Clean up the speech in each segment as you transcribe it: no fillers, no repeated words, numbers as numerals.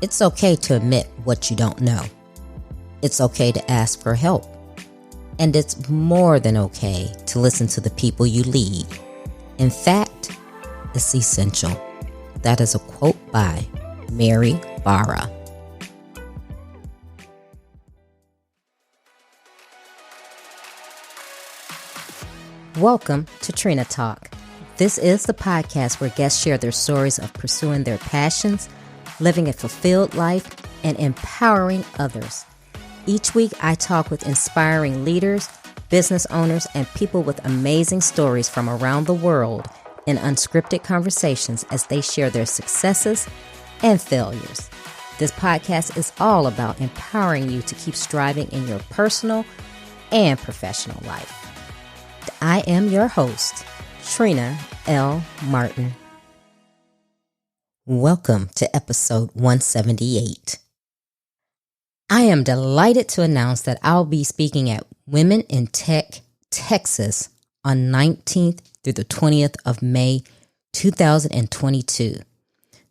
It's okay to admit what you don't know. It's okay to ask for help. And it's more than okay to listen to the people you lead. In fact, it's essential. That is a quote by Mary Barra. Welcome to Trina Talk. This is the podcast where guests share their stories of pursuing their passions, living a fulfilled life, and empowering others. Each week, I talk with inspiring leaders, business owners, and people with amazing stories from around the world in unscripted conversations as they share their successes and failures. This podcast is all about empowering you to keep striving in your personal and professional life. I am your host, Trina L. Martin. Welcome to episode 178. I am delighted to announce that I'll be speaking at Women in Tech, Texas on 19th through the 20th of May, 2022.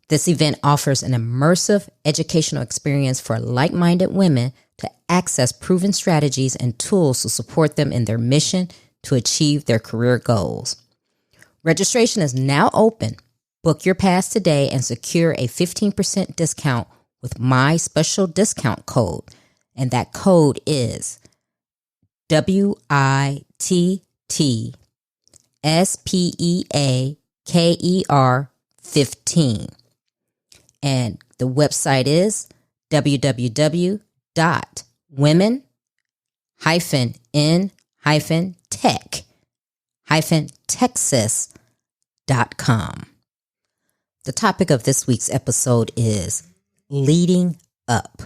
This event offers an immersive educational experience for like-minded women to access proven strategies and tools to support them in their mission to achieve their career goals. Registration is now open. Book your pass today and secure a 15% discount with my special discount code. And that code is WITTSPEAKER 15. And the website is www.women-in-tech-texas.com. The topic of this week's episode is leading up.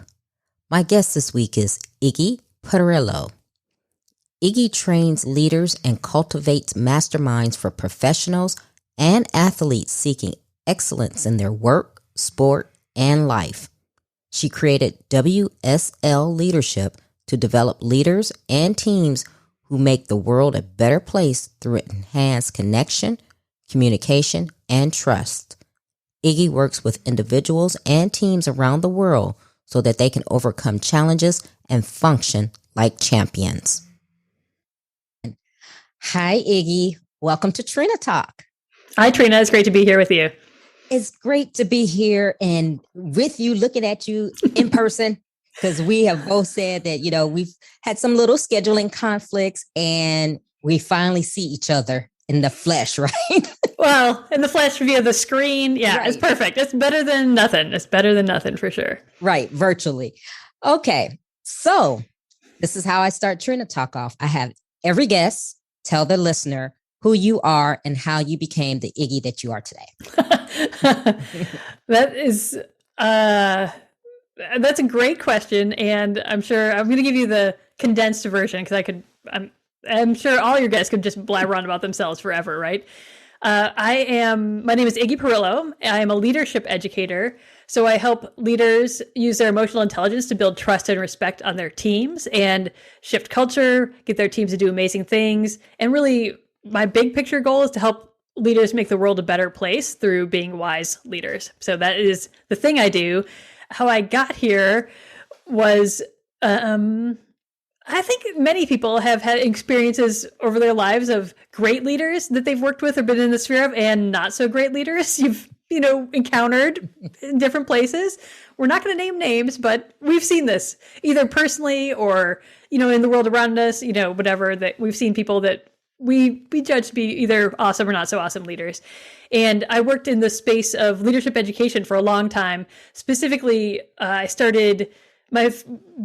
My guest this week is Iggy Perillo. Iggy trains leaders and cultivates masterminds for professionals and athletes seeking excellence in their work, sport, and life. She created WSL Leadership to develop leaders and teams who make the world a better place through enhanced connection, communication, and trust. Iggy works with individuals and teams around the world so that they can overcome challenges and function like champions. Hi, Iggy. Welcome to Trina Talk. Hi, Trina. It's great to be here with you. It's great to be here and with you, looking at you in person, because we have both said that, we've had some little scheduling conflicts and we finally see each other in the flesh, right? Well, in the flesh via the screen. Yeah, right. It's perfect. It's better than nothing. It's better than nothing for sure. Right. Virtually. Okay. So this is how I start Trina Talk off. I have every guest tell the listener who you are and how you became the Iggy that you are today. That's a great question. And I'm sure I'm going to give you the condensed version because I'm sure all your guests could just blabber on about themselves forever, right? My name is Iggy Perillo. I am a leadership educator. So I help leaders use their emotional intelligence to build trust and respect on their teams and shift culture, get their teams to do amazing things. And really, my big picture goal is to help leaders make the world a better place through being wise leaders. So that is the thing I do. How I got here was, I think many people have had experiences over their lives of great leaders that they've worked with or been in the sphere of, and not so great leaders you've, encountered in different places. We're not going to name names, but we've seen this either personally or, in the world around us, whatever, that we've seen people that we judge to be either awesome or not so awesome leaders. And I worked in the space of leadership education for a long time. Specifically, I started my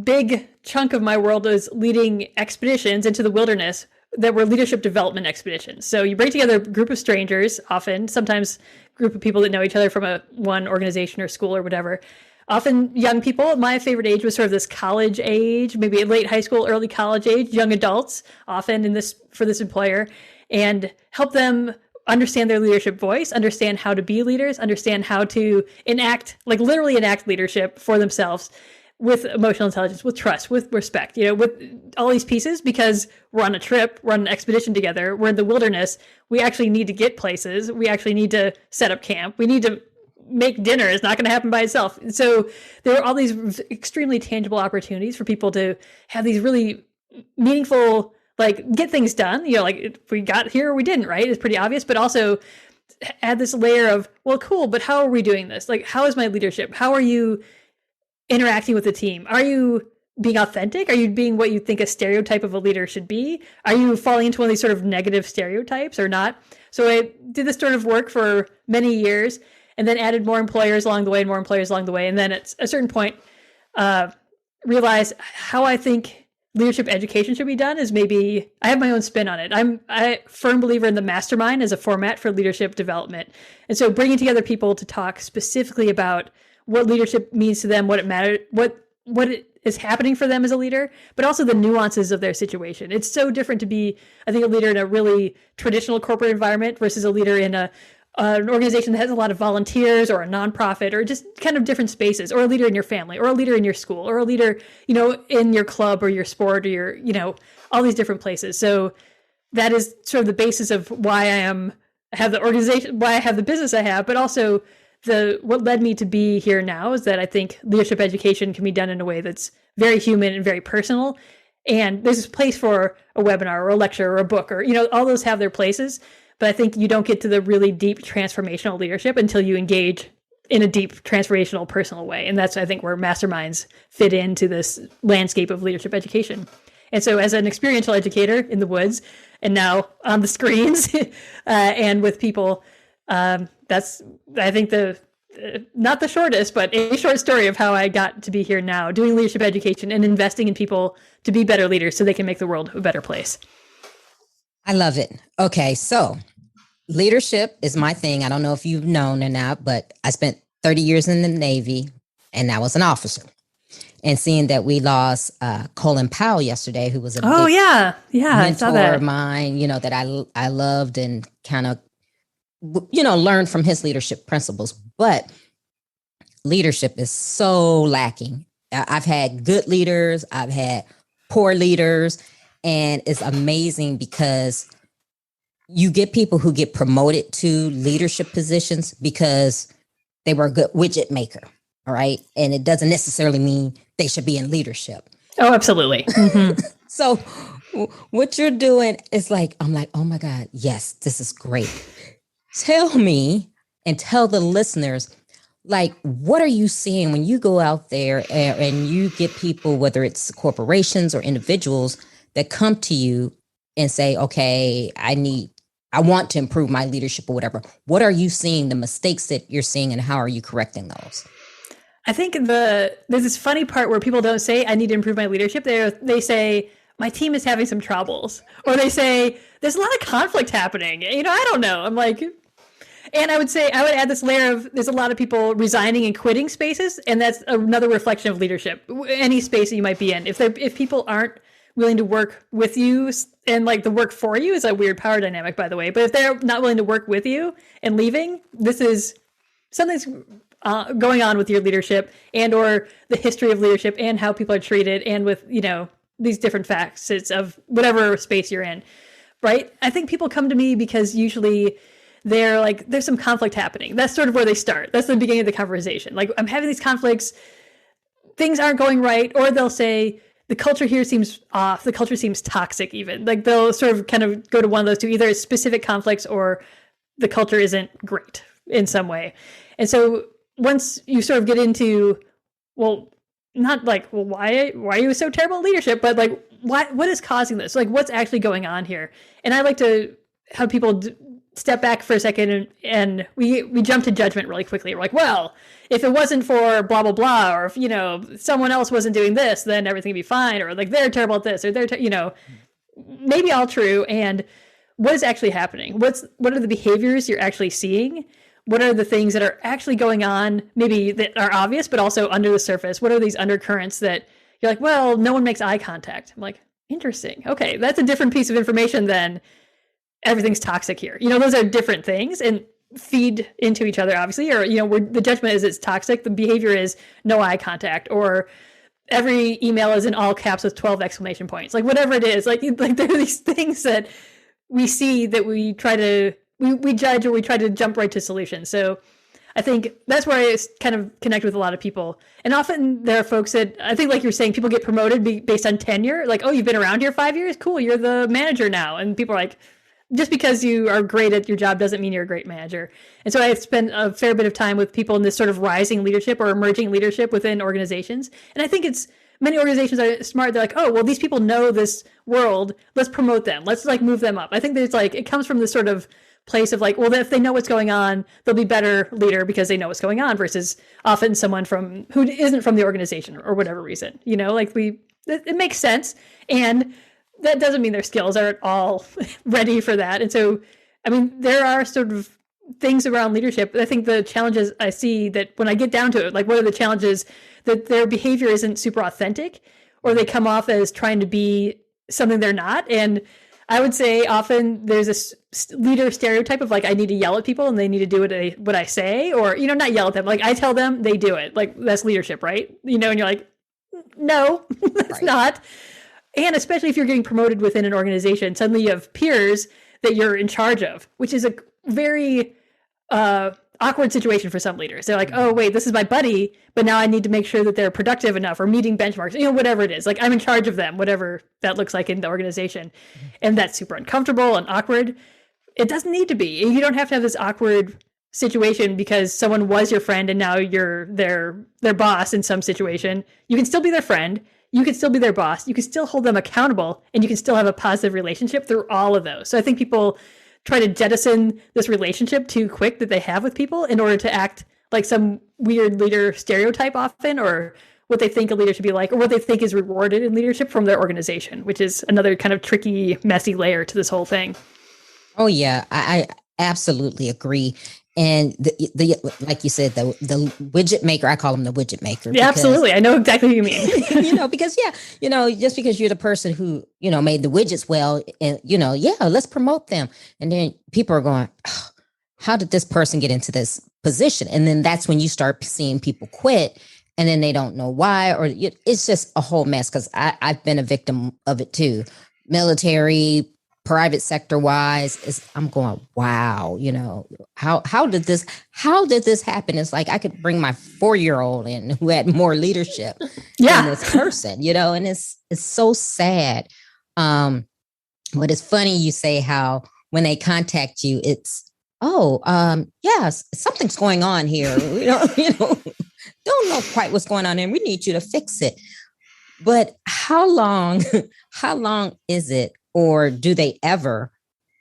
big chunk of my world is leading expeditions into the wilderness that were leadership development expeditions. So you bring together a group of strangers, often, sometimes a group of people that know each other from one organization or school or whatever. Often young people. My favorite age was sort of this college age, maybe late high school, early college age, young adults, often for this employer, and help them understand their leadership voice, understand how to be leaders, understand how to literally enact leadership for themselves with emotional intelligence, with trust, with respect, with all these pieces, because we're on a trip, we're on an expedition together, we're in the wilderness, we actually need to get places, we actually need to set up camp, we need to make dinner. It's not going to happen by itself. So there are all these extremely tangible opportunities for people to have these really meaningful, like, get things done. Like, if we got here or we didn't, right? It's pretty obvious, but also add this layer of, well, cool, but how are we doing this? Like, how is my leadership? How are you interacting with the team? Are you being authentic? Are you being what you think a stereotype of a leader should be? Are you falling into one of these sort of negative stereotypes or not? So I did this sort of work for many years and then added more employers along the way and more employers along the way. And then at a certain point, realized how I think leadership education should be done is maybe I have my own spin on it. I'm a firm believer in the mastermind as a format for leadership development. And so bringing together people to talk specifically about what leadership means to them, what it matters, what it is happening for them as a leader, but also the nuances of their situation. It's so different to be, I think, a leader in a really traditional corporate environment versus a leader in an organization that has a lot of volunteers or a nonprofit or just kind of different spaces, or a leader in your family or a leader in your school or a leader, in your club or your sport or your, all these different places. So that is sort of the basis of why I have the organization, why I have the business I have, but also what led me to be here now is that I think leadership education can be done in a way that's very human and very personal. And there's this place for a webinar or a lecture or a book or, all those have their places. But I think you don't get to the really deep transformational leadership until you engage in a deep transformational personal way. And that's, I think, where masterminds fit into this landscape of leadership education. And so as an experiential educator in the woods and now on the screens and with people, that's, I think, not the shortest, but a short story of how I got to be here now, doing leadership education and investing in people to be better leaders so they can make the world a better place. I love it. Okay, so leadership is my thing. I don't know if you've known or not, but I spent 30 years in the Navy and I was an officer. And seeing that we lost Colin Powell yesterday, who was a big mentor of mine, that I loved and kind of learn from his leadership principles, but leadership is so lacking. I've had good leaders, I've had poor leaders, and it's amazing because you get people who get promoted to leadership positions because they were a good widget maker, all right? And it doesn't necessarily mean they should be in leadership. Oh, absolutely. Mm-hmm. So what you're doing is I'm like, oh my God, yes, this is great. Tell me and tell the listeners, what are you seeing when you go out there and you get people, whether it's corporations or individuals, that come to you and say, okay, I want to improve my leadership or whatever. What are you seeing, the mistakes that you're seeing, and how are you correcting those? I think there's this funny part where people don't say, I need to improve my leadership. They say, my team is having some troubles. Or they say, there's a lot of conflict happening. I don't know. I'm like... And I would say, I would add this layer of, there's a lot of people resigning and quitting spaces, and that's another reflection of leadership. Any space that you might be in, if people aren't willing to work with you, and the work for you is a weird power dynamic, by the way. But if they're not willing to work with you and leaving, this is something's going on with your leadership and or the history of leadership and how people are treated, and with these different facets of whatever space you're in, right? I think people come to me because usually they're there's some conflict happening. That's sort of where they start. That's the beginning of the conversation. I'm having these conflicts, things aren't going right, or they'll say, the culture here seems off. The culture seems toxic even. They'll sort of kind of go to one of those two, either it's specific conflicts or the culture isn't great in some way. And so once you sort of get into, not why are you so terrible at leadership, but what is causing this? What's actually going on here? And I like to have people step back for a second and we jump to judgment really quickly. We're like, well, if it wasn't for blah, blah, blah, or if, someone else wasn't doing this, then everything would be fine. Or they're terrible at this, or maybe all true. And what is actually happening? What are the behaviors you're actually seeing? What are the things that are actually going on, maybe that are obvious, but also under the surface? What are these undercurrents that you're like, well, no one makes eye contact. I'm like, interesting. Okay. That's a different piece of information than everything's toxic here. Those are different things and feed into each other, obviously, or, where the judgment is it's toxic. The behavior is no eye contact, or every email is in all caps with 12 exclamation points. Whatever it is, there are these things that we see that we try to, we judge, or we try to jump right to solutions. So I think that's where I kind of connect with a lot of people. And often there are folks that I think, like you're saying, people get promoted based on tenure. Like, oh, you've been around here 5 years? Cool, you're the manager now. And people are like, just because you are great at your job doesn't mean you're a great manager. And so I've spent a fair bit of time with people in this sort of rising leadership or emerging leadership within organizations. And I think many organizations are smart. They're like, oh, well, these people know this world. Let's promote them. Let's like move them up. I think there's like, it comes from this sort of place of like, well, if they know what's going on, they'll be better leader because they know what's going on versus often someone who isn't from the organization or whatever reason, like it makes sense. And that doesn't mean their skills aren't all ready for that. And so, I mean, there are sort of things around leadership. I think the challenges I see that when I get down to it, like what are the challenges that their behavior isn't super authentic or they come off as trying to be something they're not. And I would say often there's this leader stereotype of like, I need to yell at people and they need to do what I say, or, not yell at them. Like I tell them, they do it. Like that's leadership, right? And you're like, no, it's not. And especially if you're getting promoted within an organization, suddenly you have peers that you're in charge of, which is a very awkward situation for some leaders. They're like, oh, wait, this is my buddy, but now I need to make sure that they're productive enough or meeting benchmarks, whatever it is. Like I'm in charge of them, whatever that looks like in the organization. And that's super uncomfortable and awkward. It doesn't need to be. You don't have to have this awkward situation because someone was your friend and now you're their boss in some situation. You can still be their friend. You can still be their boss. You can still hold them accountable and you can still have a positive relationship through all of those. So I think people try to jettison this relationship too quick that they have with people in order to act like some weird leader stereotype often, or what they think a leader should be like, or what they think is rewarded in leadership from their organization, which is another kind of tricky, messy layer to this whole thing. Oh, yeah, I absolutely agree. And the like you said, the widget maker, I call him the widget maker. Yeah, absolutely. I know exactly what you mean. Because just because you're the person who, made the widgets well, and, let's promote them. And then people are going, oh, how did this person get into this position? And then that's when you start seeing people quit and then they don't know why, or it's just a whole mess. Cause I've been a victim of it too. Military, private sector wise, I'm going, wow, how did this happen? It's like I could bring my 4-year-old in who had more leadership than this person, and it's so sad. But it's funny you say how when they contact you, it's yes, something's going on here. Don't know quite what's going on and we need you to fix it. But how long is it? Or do they ever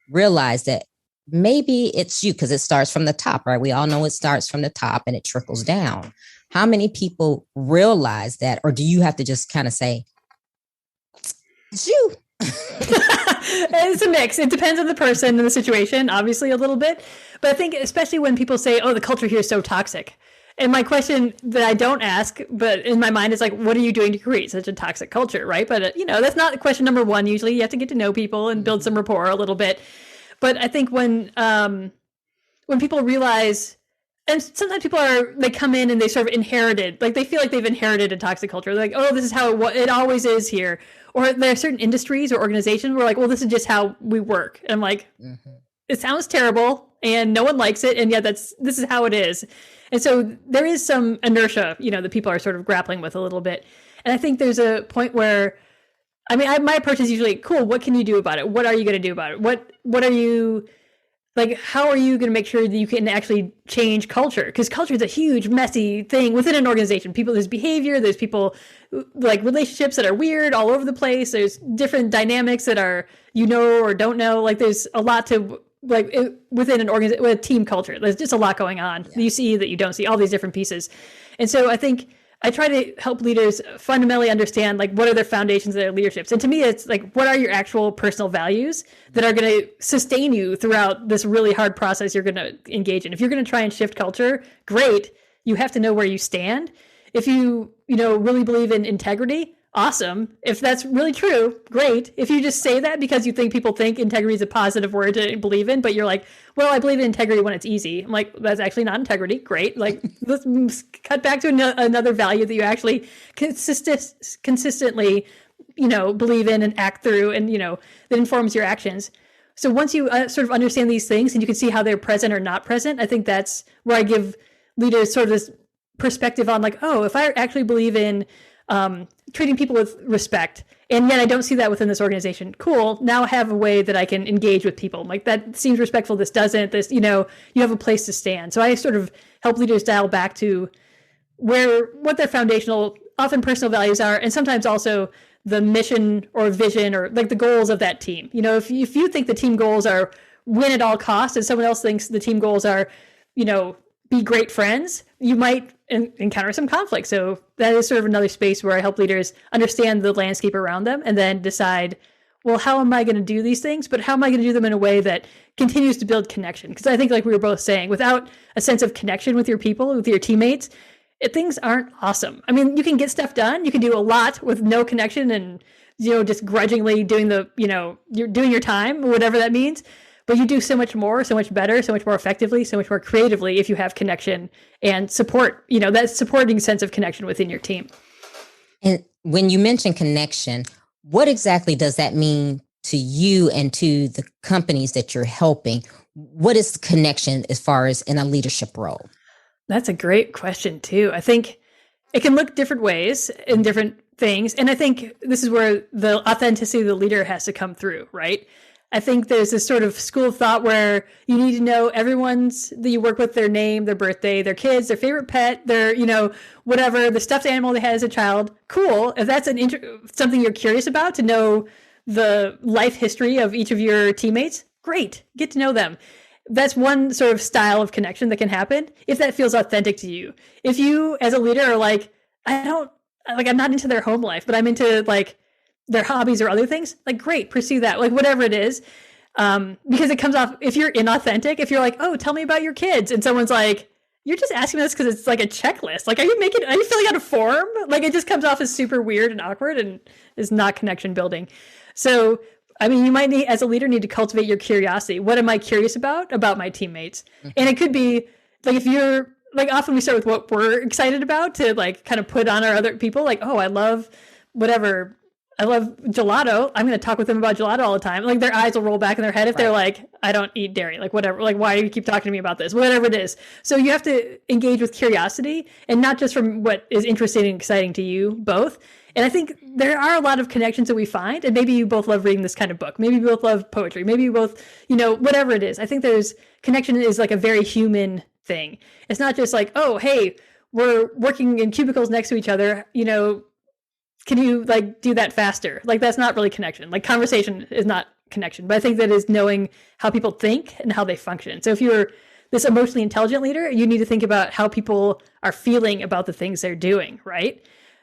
realize that maybe it's you? Because it starts from the top, right? We all know it starts from the top and it trickles down. How many people realize that? Or do you have to just kind of say, it's you? It's a mix. It depends on the person and the situation, obviously a little bit. But I think especially when people say, oh, the culture here is so toxic. And my question that I don't ask, but in my mind is like, what are you doing to create such a toxic culture, right? But, that's not question number one. Usually you have to get to know people and build some rapport a little bit. But I think when people realize, and sometimes they come in and they sort of inherited, like they feel like they've inherited a toxic culture. They're like, oh, this is how it always is here. Or there are certain industries or organizations where like, well, this is just how we work. And I'm like, It sounds terrible and no one likes it. And this is how it is. And so there is some inertia, that people are sort of grappling with a little bit. And I think there's a point where, my approach is usually, cool, what can you do about it? What are you going to do about it? What are you, like, how are you going to make sure that you can actually change culture? Because culture is a huge, messy thing within an organization. There's behavior, there's people, like relationships that are weird all over the place. There's different dynamics that are, or don't know. Like there's a lot to, within an organization, with a team culture, there's just a lot going on. Yeah. You see that you don't see, all these different pieces. And so I think I try to help leaders fundamentally understand, like, what are their foundations of their leaderships? And to me, it's like, what are your actual personal values that are going to sustain you throughout this really hard process you're going to engage in? If you're going to try and shift culture, great. You have to know where you stand. If you, really believe in integrity, awesome. If that's really true, great. If you just say that because you think people think integrity is a positive word to believe in, but you're like, well, I believe in integrity when it's easy. I'm like, that's actually not integrity. Great. Like, let's cut back to another value that you actually consistently, believe in and act through and, that informs your actions. So once you sort of understand these things and you can see how they're present or not present, I think that's where I give leaders sort of this perspective on like, oh, if I actually believe in treating people with respect, and yet I don't see that within this organization, cool, now I have a way that I can engage with people. Like, that seems respectful, this doesn't, this, you have a place to stand. So I sort of help leaders dial back to what their foundational, often personal values are, and sometimes also the mission or vision or like the goals of that team. If you think the team goals are win at all costs and someone else thinks the team goals are, be great friends, you might encounter some conflict. So that is sort of another space where I help leaders understand the landscape around them and then decide, well, how am I going to do these things? But how am I going to do them in a way that continues to build connection? Because I think, like we were both saying, without a sense of connection with your people, with your teammates, things aren't awesome. I mean, you can get stuff done. You can do a lot with no connection and, just grudgingly doing you're doing your time, whatever that means. But you do so much more, so much better, so much more effectively, so much more creatively if you have connection and support, that supporting sense of connection within your team. And when you mention connection, what exactly does that mean to you and to the companies that you're helping? What is the connection as far as in a leadership role? That's a great question too. I think it can look different ways in different things. And I think this is where the authenticity of the leader has to come through, right? I think there's this sort of school of thought where you need to know everyone's that you work with, their name, their birthday, their kids, their favorite pet, their, whatever, the stuffed animal they had as a child. Cool. If that's something you're curious about, to know the life history of each of your teammates, great. Get to know them. That's one sort of style of connection that can happen if that feels authentic to you. If you as a leader are like, I'm not into their home life, but I'm into like their hobbies or other things, like, great, pursue that, like whatever it is. Because it comes off, if you're inauthentic, if you're like, oh, tell me about your kids, and someone's like, you're just asking this because it's like a checklist. Like, are you filling out a form? Like, it just comes off as super weird and awkward and is not connection building. So, I mean, you might need, as a leader, need to cultivate your curiosity. What am I curious about my teammates? Mm-hmm. And it could be like, if you're like, often we start with what we're excited about to like kind of put on our other people. Like, oh, I love whatever. I love gelato. I'm going to talk with them about gelato all the time. Like, their eyes will roll back in their head if they're like, I don't eat dairy, like whatever. Like, why do you keep talking to me about this? Whatever it is. So you have to engage with curiosity, and not just from what is interesting and exciting to you both. And I think there are a lot of connections that we find, and maybe you both love reading this kind of book. Maybe you both love poetry. Maybe you both, whatever it is. I think connection is like a very human thing. It's not just like, oh, hey, we're working in cubicles next to each other, can you like do that faster? Like, that's not really connection. Like, conversation is not connection, but I think that is knowing how people think and how they function. So if you're this emotionally intelligent leader, you need to think about how people are feeling about the things they're doing, right?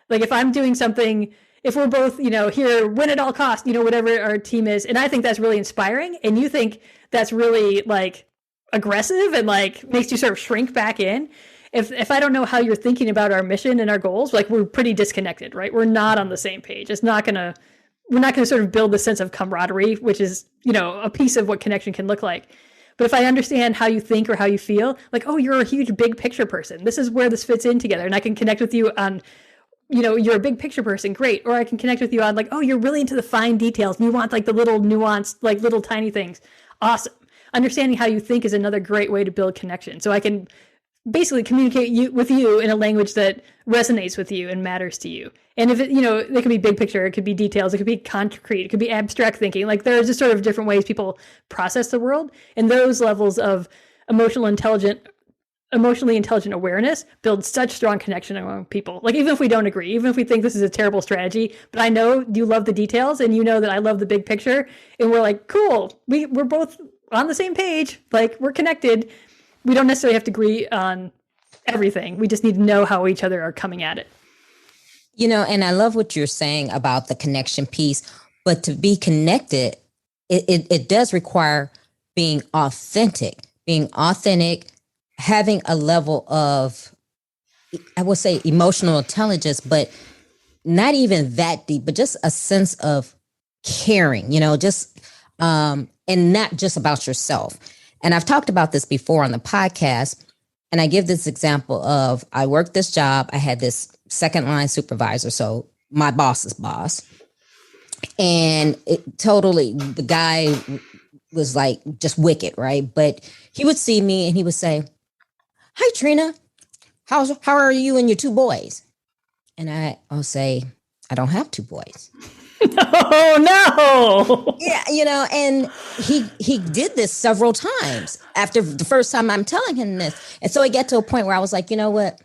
Like, if I'm doing something, if we're both, here, win at all costs, whatever our team is, and I think that's really inspiring, and you think that's really like aggressive and like makes you sort of shrink back in. If I don't know how you're thinking about our mission and our goals, like, we're pretty disconnected, right? We're not on the same page. We're not going to sort of build the sense of camaraderie, which is, a piece of what connection can look like. But if I understand how you think or how you feel, like, oh, you're a huge big picture person. This is where this fits in together. And I can connect with you on, you're a big picture person. Great. Or I can connect with you on like, oh, you're really into the fine details. And you want like the little nuanced, like little tiny things. Awesome. Understanding how you think is another great way to build connection. So I can basically communicate with you in a language that resonates with you and matters to you. And if it, it could be big picture, it could be details, it could be concrete, it could be abstract thinking. Like, there's just sort of different ways people process the world. And those levels of emotionally intelligent awareness build such strong connection among people. Like, even if we don't agree, even if we think this is a terrible strategy, but I know you love the details and you know that I love the big picture, and we're like, cool, we're both on the same page, like, we're connected. We don't necessarily have to agree on everything. We just need to know how each other are coming at it. And I love what you're saying about the connection piece, but to be connected, it does require being authentic, having a level of, I would say, emotional intelligence, but not even that deep, but just a sense of caring, and not just about yourself. And I've talked about this before on the podcast, and I give this example of, I worked this job. I had this second line supervisor, so my boss's boss. And the guy was like just wicked, right? But he would see me and he would say, "Hi, Trina, how are you and your two boys? And I'll say, I don't have two boys. Oh no. Yeah, and he did this several times after the first time I'm telling him this. And so it got to a point where I was like, you know what?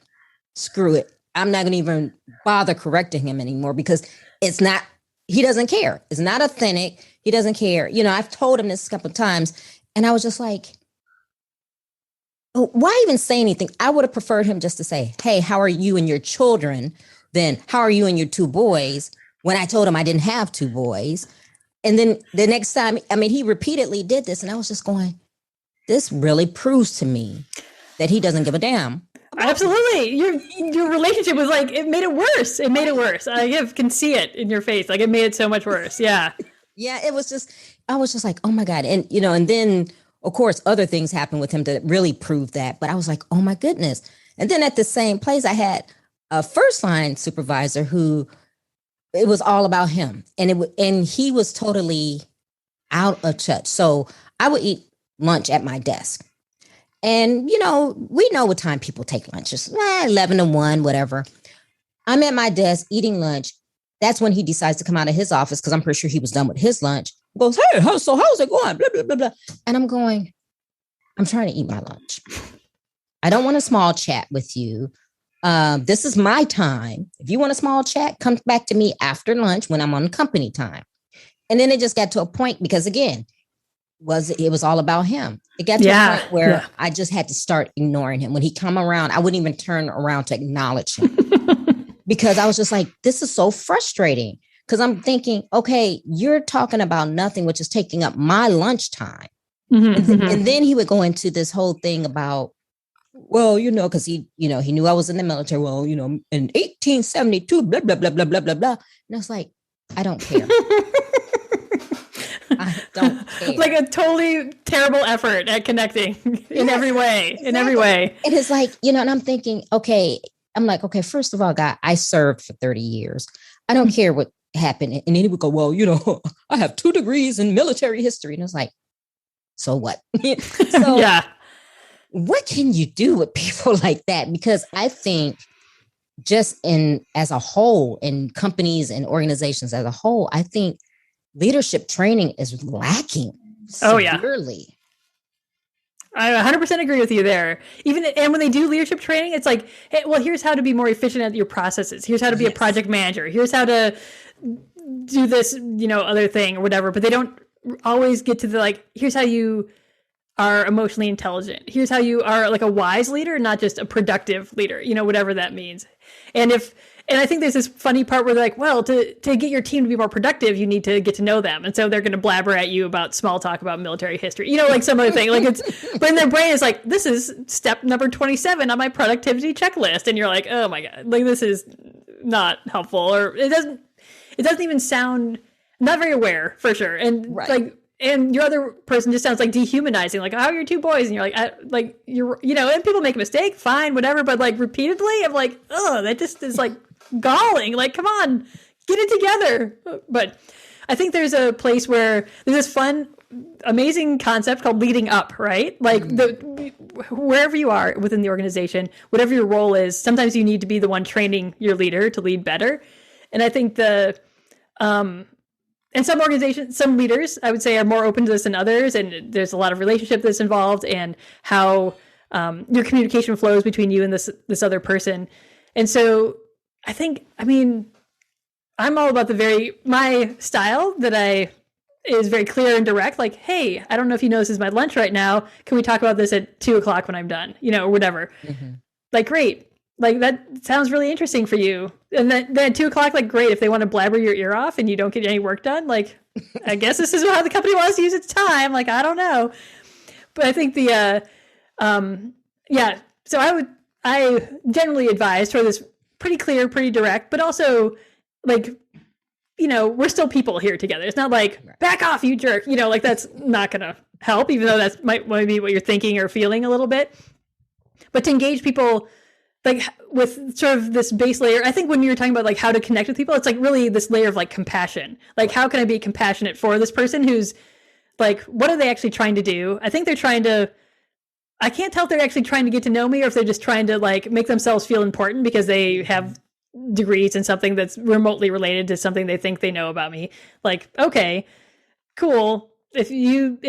Screw it. I'm not going to even bother correcting him anymore because he doesn't care. It's not authentic. He doesn't care. I've told him this a couple of times and I was just like, oh, why even say anything? I would have preferred him just to say, hey, how are you and your children? Then how are you and your two boys? When I told him I didn't have two boys. And then the next time, he repeatedly did this. And I was just going, this really proves to me that he doesn't give a damn. Absolutely. Your relationship was like, it made it worse. It made it worse. I can see it in your face. Like it made it so much worse. Yeah. Yeah. I was just like, oh my God. And, and then of course, other things happened with him that really proved that. But I was like, oh my goodness. And then at the same place, I had a first line supervisor who it was all about him. And he was totally out of touch. So I would eat lunch at my desk. And, we know what time people take lunches, 11 to 1, whatever. I'm at my desk eating lunch. That's when he decides to come out of his office because I'm pretty sure he was done with his lunch. Goes, hey, how's it going? Blah, blah, blah, blah. And I'm going, I'm trying to eat my lunch. I don't want a small chat with you. This is my time. If you want a small chat, come back to me after lunch when I'm on company time. And then it just got to a point because, again, it was all about him. It got to a point where I just had to start ignoring him. When he come around, I wouldn't even turn around to acknowledge him because I was just like, this is so frustrating. Because I'm thinking, okay, you're talking about nothing, which is taking up my lunchtime. And then he would go into this whole thing about, well, because he knew I was in the military. Well, in 1872, blah, blah, blah, blah, blah, blah, blah. And I was like, I don't care. I don't care. Like a totally terrible effort at connecting in every way, exactly. In every way. It is like, and I'm thinking, okay, first of all, God, I served for 30 years. I don't care what happened. And then he would go, well, I have 2 degrees in military history. And I was like, so what? So yeah. What can you do with people like that? Because I think just as a whole, in companies and organizations as a whole, I think leadership training is lacking severely. I 100% agree with you there. And when they do leadership training, it's like, hey, well, here's how to be more efficient at your processes. Here's how to be a project manager. Here's how to do this, other thing or whatever. But they don't always get to the here's how you are emotionally intelligent. Here's how you are like a wise leader, not just a productive leader, whatever that means. And I think there's this funny part where they're like, well, to get your team to be more productive, you need to get to know them. And so they're going to blabber at you about small talk about military history, like some other thing. But in their brain it's like, this is step number 27 on my productivity checklist. And you're like, oh my God, this is not helpful. Or it doesn't even sound, not very aware for sure. And and your other person just sounds like dehumanizing, like, how are your 2 boys? And you're like, you're, and people make a mistake, fine, whatever. But repeatedly, I'm like, oh, that just is galling. Come on, get it together. But I think there's a place where there's this fun, amazing concept called leading up, right? Wherever you are within the organization, whatever your role is, sometimes you need to be the one training your leader to lead better. And I think and some organizations, some leaders, I would say, are more open to this than others. And there's a lot of relationship that's involved and how your communication flows between you and this other person. And so I think, I'm all about my style that is very clear and direct. Like, hey, I don't know if you know this is my lunch right now. Can we talk about this at 2:00 when I'm done? Or whatever. Mm-hmm. Great. That sounds really interesting for you. And then at 2:00, great. If they want to blabber your ear off and you don't get any work done, I guess this is how the company wants to use its time. I don't know. But I think so I generally advise for this pretty clear, pretty direct, but also we're still people here together. It's not back off, you jerk. That's not going to help, even though that might be what you're thinking or feeling a little bit. But to engage people with sort of this base layer, I think when you were talking about how to connect with people, it's really this layer of compassion. How can I be compassionate for this person who's what are they actually trying to do? I think they're trying to I can't tell if they're actually trying to get to know me or if they're just trying to like make themselves feel important because they have degrees in something that's remotely related to something they think they know about me. Like, okay, cool. If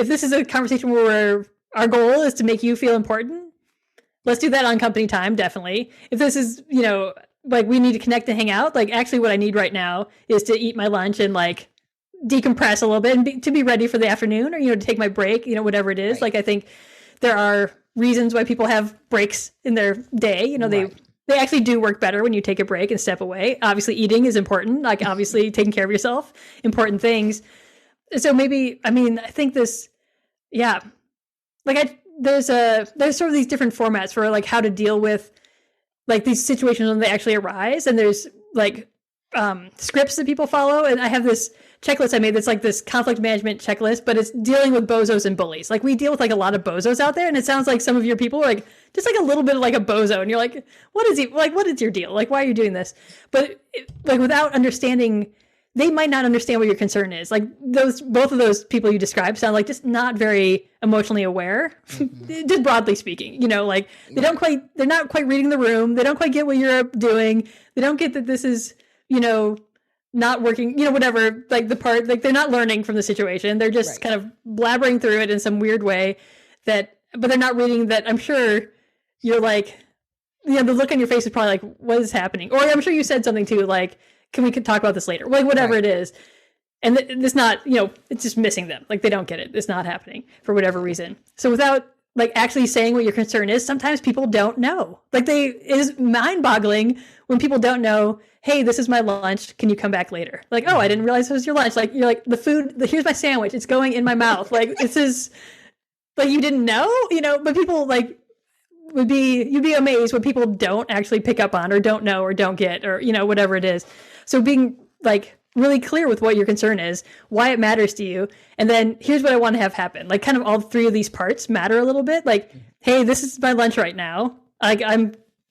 this is a conversation where our goal is to make you feel important, let's do that on company time, definitely. If this is, like we need to connect and hang out, like actually what I need right now is to eat my lunch and like decompress a little bit and to be ready for the afternoon or, to take my break, whatever it is. Right. Like I think there are reasons why people have breaks in their day. They actually do work better when you take a break and step away. Obviously eating is important, like obviously taking care of yourself, important things. So maybe, I think this, yeah, like there's sort of these different formats for like how to deal with like these situations when they actually arise. And there's like scripts that people follow. And I have this checklist I made that's like this conflict management checklist, but it's dealing with bozos and bullies. Like we deal with like a lot of bozos out there, and it sounds like some of your people are like just like a little bit like a bozo, and you're like, what is your deal? Like, why are you doing this? But like without understanding, they might not understand what your concern is. Like both of those people you described sound like just not very emotionally aware, just broadly speaking. Like they're not quite reading the room. They don't quite get what you're doing. They don't get that this is not working, whatever, like the part, like they're not learning from the situation. They're just kind of blabbering through it in some weird way but they're not reading that. I'm sure you're like, the look on your face is probably like, what is happening? Or I'm sure you said something too, like, can we talk about this later? Like whatever it is. And it's not, it's just missing them. Like they don't get it. It's not happening for whatever reason. So without like actually saying what your concern is, sometimes people don't know. Like it is mind boggling when people don't know, hey, this is my lunch. Can you come back later? Like, oh, I didn't realize it was your lunch. Like you're like the food, here's my sandwich. It's going in my mouth. Like this is like, you didn't know, but people like you'd be amazed when people don't actually pick up on or don't know or don't get or, whatever it is. So being like really clear with what your concern is, why it matters to you. And then here's what I want to have happen. Like kind of all three of these parts matter a little bit. Like, hey, this is my lunch right now. Like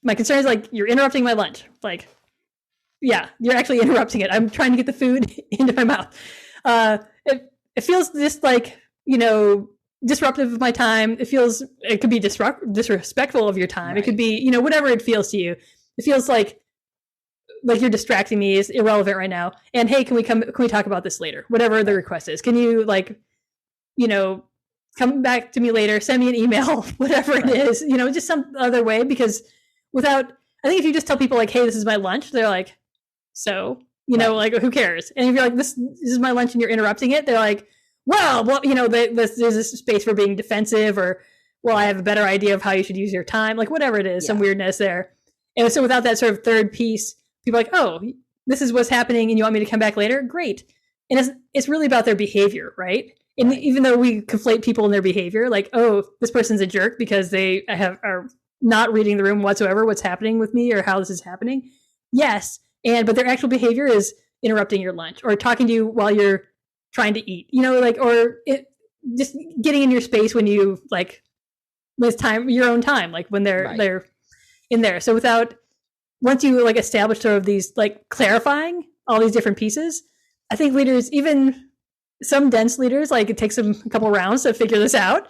my concern is like, you're interrupting my lunch. Like, yeah, you're actually interrupting it. I'm trying to get the food into my mouth. It feels just like, disruptive of my time. It could be disrespectful of your time. Right. It could be, whatever it feels to you. It feels like you're distracting me, is irrelevant right now. And hey, can we talk about this later? Whatever the request is. Can you come back to me later, send me an email, whatever it is, just some other way, because I think if you just tell people like, hey, this is my lunch, they're like, so, like, who cares? And if you're like, this is my lunch and you're interrupting it, they're like, well, there's this space for being defensive, or, well, I have a better idea of how you should use your time, like whatever it is, some weirdness there. And so without that sort of third piece, people are like, oh, this is what's happening and you want me to come back later? Great. And it's really about their behavior, right? And even though we conflate people in their behavior, like, oh, this person's a jerk because they are not reading the room whatsoever, what's happening with me or how this is happening. Yes. But their actual behavior is interrupting your lunch or talking to you while you're trying to eat, or just getting in your space when you like with time, your own time, like when they're in there. So once you like establish sort of these, like clarifying all these different pieces, I think leaders, even some dense leaders, like it takes them a couple rounds to figure this out.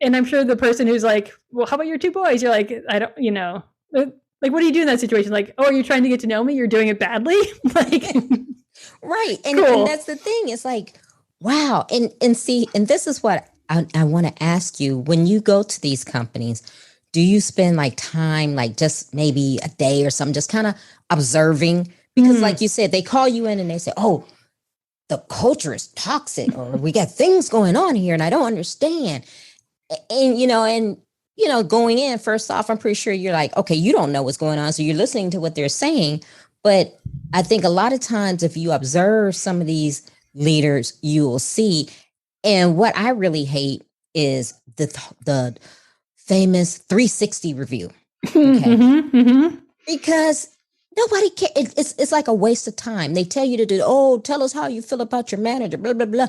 And I'm sure the person who's like, well, how about your two boys? You're like, I don't, like, what do you do in that situation? Like, oh, are you trying to get to know me? You're doing it badly. Like, right. And that's the thing. It's like, wow. And see, and this is what I want to ask you. When you go to these companies, do you spend like time, like just maybe a day or something, just kind of observing? Because like you said, they call you in and they say, oh, the culture is toxic, or we got things going on here and I don't understand. And going in, first off, I'm pretty sure you're like, okay, you don't know what's going on. So you're listening to what they're saying. But I think a lot of times if you observe some of these leaders, you will see. And what I really hate is the famous 360 review. Okay. Because nobody cares. It's like a waste of time. They tell you to do, oh, tell us how you feel about your manager, blah, blah, blah.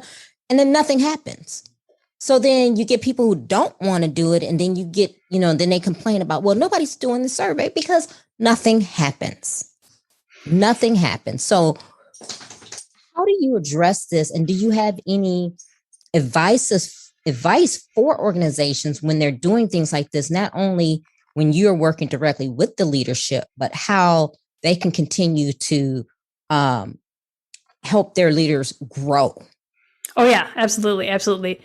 And then nothing happens. So then you get people who don't want to do it. And then you get, then they complain about, well, nobody's doing the survey because nothing happens. Nothing happens. So how do you address this? And do you have any advice advice for organizations when they're doing things like this, not only when you're working directly with the leadership, but how they can continue to help their leaders grow? Oh yeah, absolutely. Absolutely.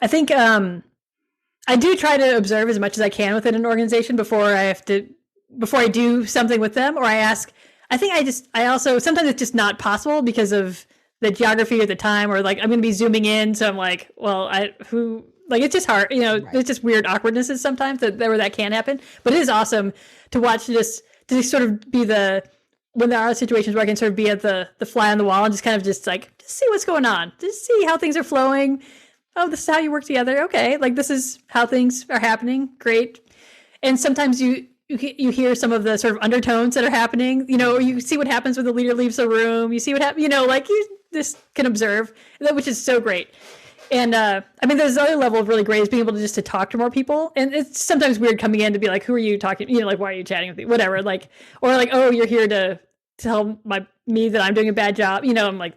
I think I do try to observe as much as I can within an organization before I do something with them, or I ask. I also, sometimes it's just not possible because of the geography at the time, or like I'm going to be zooming in. So I'm like, well, it's just hard, Right. There's just weird awkwardnesses sometimes where that can happen, but it is awesome to watch this, to sort of be when there are situations where I can sort of be at the fly on the wall and just kind of just see what's going on, just see how things are flowing. Oh, this is how you work together. Okay. Like this is how things are happening. Great. And sometimes you hear some of the sort of undertones that are happening, you see what happens when the leader leaves the room. You see what happens, like you just can observe, which is so great. And there's another level of really great is being able to talk to more people. And it's sometimes weird coming in to be like, who are you talking? Like, why are you chatting with me? Whatever. Or oh, you're here to tell me that I'm doing a bad job. I'm like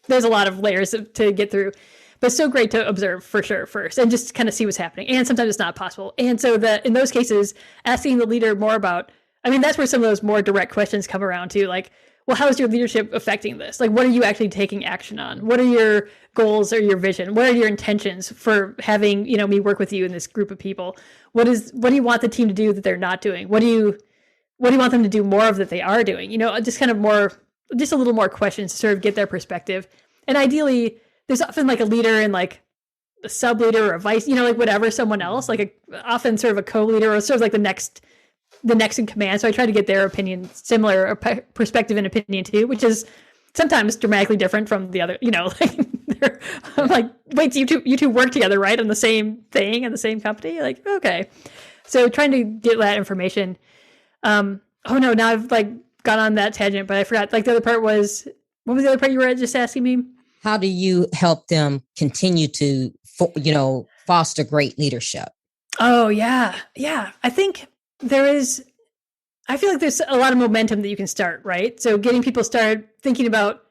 there's a lot of layers to get through. But it's so great to observe for sure first and just kind of see what's happening. And sometimes it's not possible. And so in those cases, asking the leader more about, that's where some of those more direct questions come around to, like, well, how is your leadership affecting this? Like, what are you actually taking action on? What are your goals or your vision? What are your intentions for having, me work with you in this group of people? What do you want the team to do that they're not doing? What do you want them to do more of that they are doing? Just kind of just a little more questions to sort of get their perspective. And ideally, there's often like a leader and like a sub leader or a vice, whatever, someone else, often sort of a co-leader or sort of like the next in command. So I try to get their opinion similar, or perspective and opinion too, which is sometimes dramatically different from the other, I'm like, wait, you two work together, right? On the same thing in the same company? Like, okay. So trying to get that information. Oh no, now I've gone on that tangent, but I forgot. The other part was, what was the other part you were just asking me? How do you help them continue to, foster great leadership? Oh, yeah. Yeah. I think I feel like there's a lot of momentum that you can start, right? So getting people started thinking about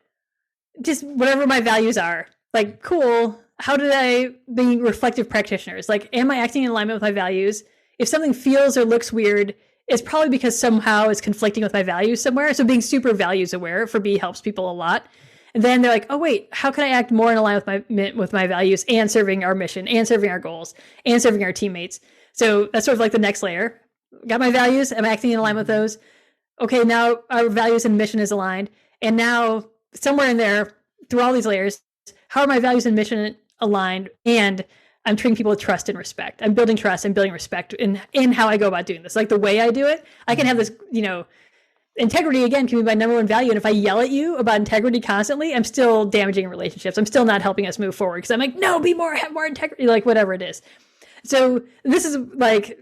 just whatever my values are. Like, cool. How did I be reflective practitioners? Like, am I acting in alignment with my values? If something feels or looks weird, it's probably because somehow it's conflicting with my values somewhere. So being super values aware for me helps people a lot. And then they're like, oh, wait, how can I act more in alignment with my values and serving our mission and serving our goals and serving our teammates? So that's sort of like the next layer. Got my values. I'm acting in alignment with those. Okay, now our values and mission is aligned. And now somewhere in there, through all these layers, how are my values and mission aligned? And I'm treating people with trust and respect. I'm building trust and building respect in how I go about doing this. Like the way I do it, I can have this, integrity, again, can be my number one value. And if I yell at you about integrity constantly, I'm still damaging relationships. I'm still not helping us move forward because I'm like, no, have more integrity, like whatever it is. So this is like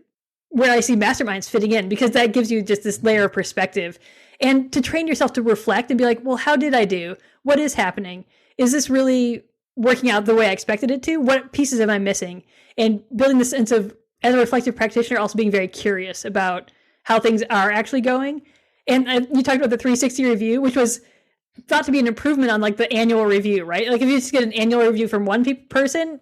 where I see masterminds fitting in, because that gives you just this layer of perspective, and to train yourself to reflect and be like, well, how did I do? What is happening? Is this really working out the way I expected it to? What pieces am I missing? And building this sense of, as a reflective practitioner, also being very curious about how things are actually going. And you talked about the 360 review, which was thought to be an improvement on the annual review, right? Like if you just get an annual review from one person,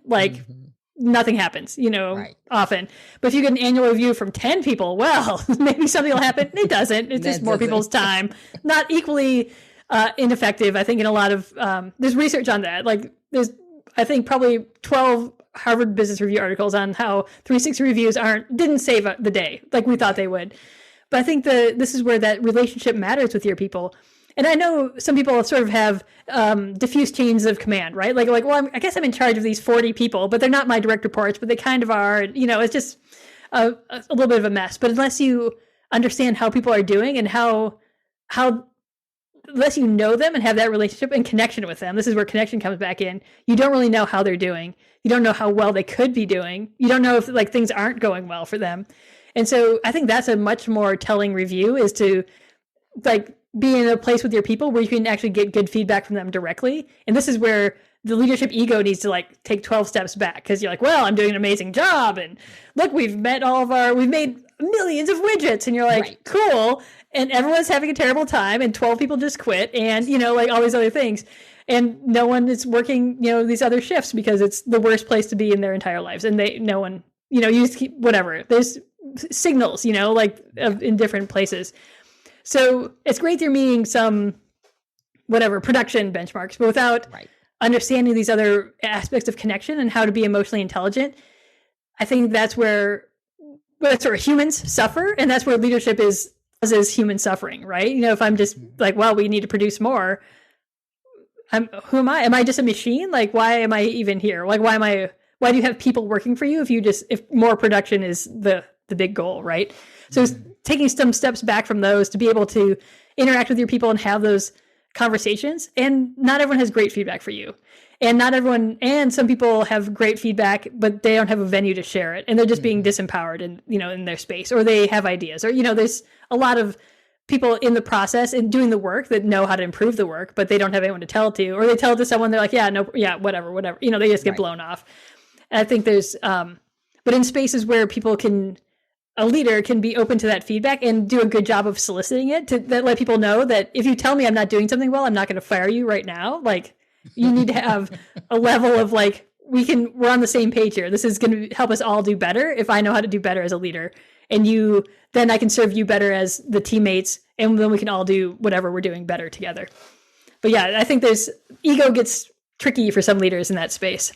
nothing happens, right, often. But if you get an annual review from 10 people, well, maybe something will happen. It doesn't. It's just more people's time. Not equally ineffective. I think in a lot of, there's research on that. There's, I think, probably 12 Harvard Business Review articles on how 360 reviews didn't save the day like we thought they would. But I think this is where that relationship matters with your people. And I know some people sort of have diffuse chains of command, right? Well, I guess I'm in charge of these 40 people, but they're not my direct reports, but they kind of are. And, it's just a little bit of a mess. But unless you understand how people are doing and how unless you know them and have that relationship and connection with them, this is where connection comes back in. You don't really know how they're doing. You don't know how well they could be doing. You don't know if things aren't going well for them. And so I think that's a much more telling review, is to be in a place with your people where you can actually get good feedback from them directly. And this is where the leadership ego needs to take 12 steps back, because you're like, well, I'm doing an amazing job. And look, we've made millions of widgets. And you're like, right, cool. And everyone's having a terrible time and 12 people just quit. And, all these other things. and no one is working, these other shifts because it's the worst place to be in their entire lives, and these other shifts because it's the worst place to be in their entire lives, and no one, you just keep whatever. There's signals, in different places. So it's great they're meeting some whatever production benchmarks, but without understanding these other aspects of connection and how to be emotionally intelligent, I think that's where humans suffer, and that's where leadership is human suffering, right? If I'm just like, well, we need to produce more. Who am I? Am I just a machine? Like, why am I even here? Like, why do you have people working for you if more production is the big goal, right? So taking some steps back from those to be able to interact with your people and have those conversations. And not everyone has great feedback for you. And some people have great feedback, but they don't have a venue to share it. And they're just being disempowered in their space, or they have ideas, or, there's a lot of people in the process and doing the work that know how to improve the work, but they don't have anyone to tell it to, or they tell it to someone. They're like, whatever. They just get blown off. And I think there's, but in spaces where a leader can be open to that feedback and do a good job of soliciting it that let people know that if you tell me I'm not doing something well, I'm not going to fire you right now. Like, you need to have a level of like, we're on the same page here. This is going to help us all do better if I know how to do better as a leader, and then I can serve you better as the teammates, and then we can all do whatever we're doing better together. But yeah, I think ego gets tricky for some leaders in that space.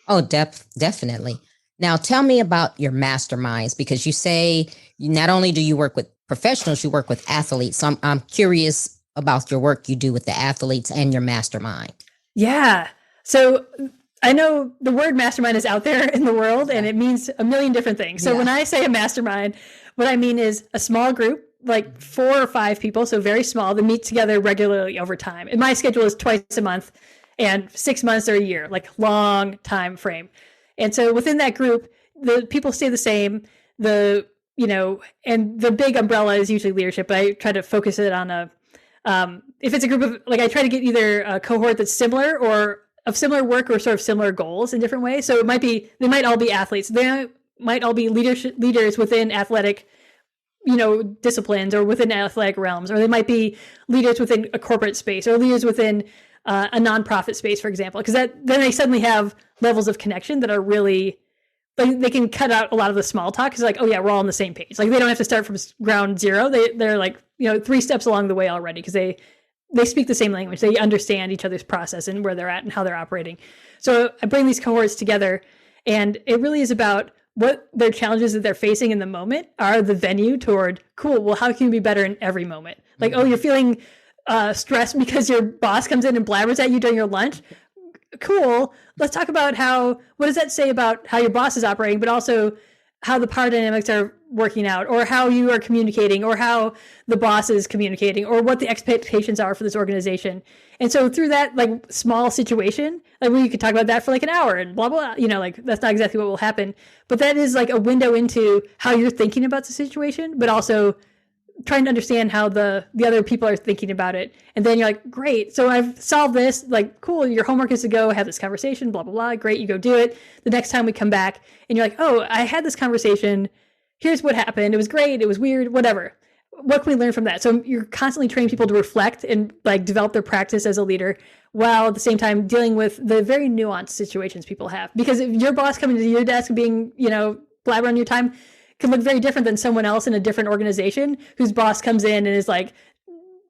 Oh, definitely. Now, tell me about your masterminds, because you say not only do you work with professionals, you work with athletes. So I'm curious about your work you do with the athletes and your mastermind. Yeah. So I know the word mastermind is out there in the world, and it means a million different things. So when I say a mastermind, what I mean is a small group, like 4 or 5 people, so very small, that meet together regularly over time. And my schedule is twice a month and 6 months or a year, like long time frame. And so within that group, the people stay the same. And the big umbrella is usually leadership, but I try to focus it on if it's a group of, like, I try to get either a cohort that's similar or of similar work or sort of similar goals in different ways. So they might all be athletes. They might all be leaders within athletic, disciplines or within athletic realms, or they might be leaders within a corporate space or leaders within a nonprofit space, for example, because then they suddenly have levels of connection that are really, like, they can cut out a lot of the small talk. It's like, oh yeah, we're all on the same page. Like, they don't have to start from ground zero. They're like, 3 steps along the way already, because they speak the same language. They understand each other's process and where they're at and how they're operating. So I bring these cohorts together, and it really is about what their challenges that they're facing in the moment are the venue toward, cool, well, how can you be better in every moment? Like, oh, you're feeling stressed because your boss comes in and blabbers at you during your lunch. Cool. Let's talk about what does that say about how your boss is operating, but also how the power dynamics are working out, or how you are communicating, or how the boss is communicating, or what the expectations are for this organization. And so through that, like, small situation, like, we could talk about that for like an hour and blah, blah, blah, like, that's not exactly what will happen, but that is like a window into how you're thinking about the situation, but also trying to understand how the other people are thinking about it. And then you're like, great, so I've solved this. Like, cool, your homework is to go have this conversation, blah, blah, blah. Great, you go do it. The next time we come back and you're like, oh, I had this conversation. Here's what happened. It was great. It was weird, whatever. What can we learn from that? So you're constantly training people to reflect and, like, develop their practice as a leader, while at the same time dealing with the very nuanced situations people have. Because if your boss coming to your desk and being, blabber on your time, can look very different than someone else in a different organization whose boss comes in and is like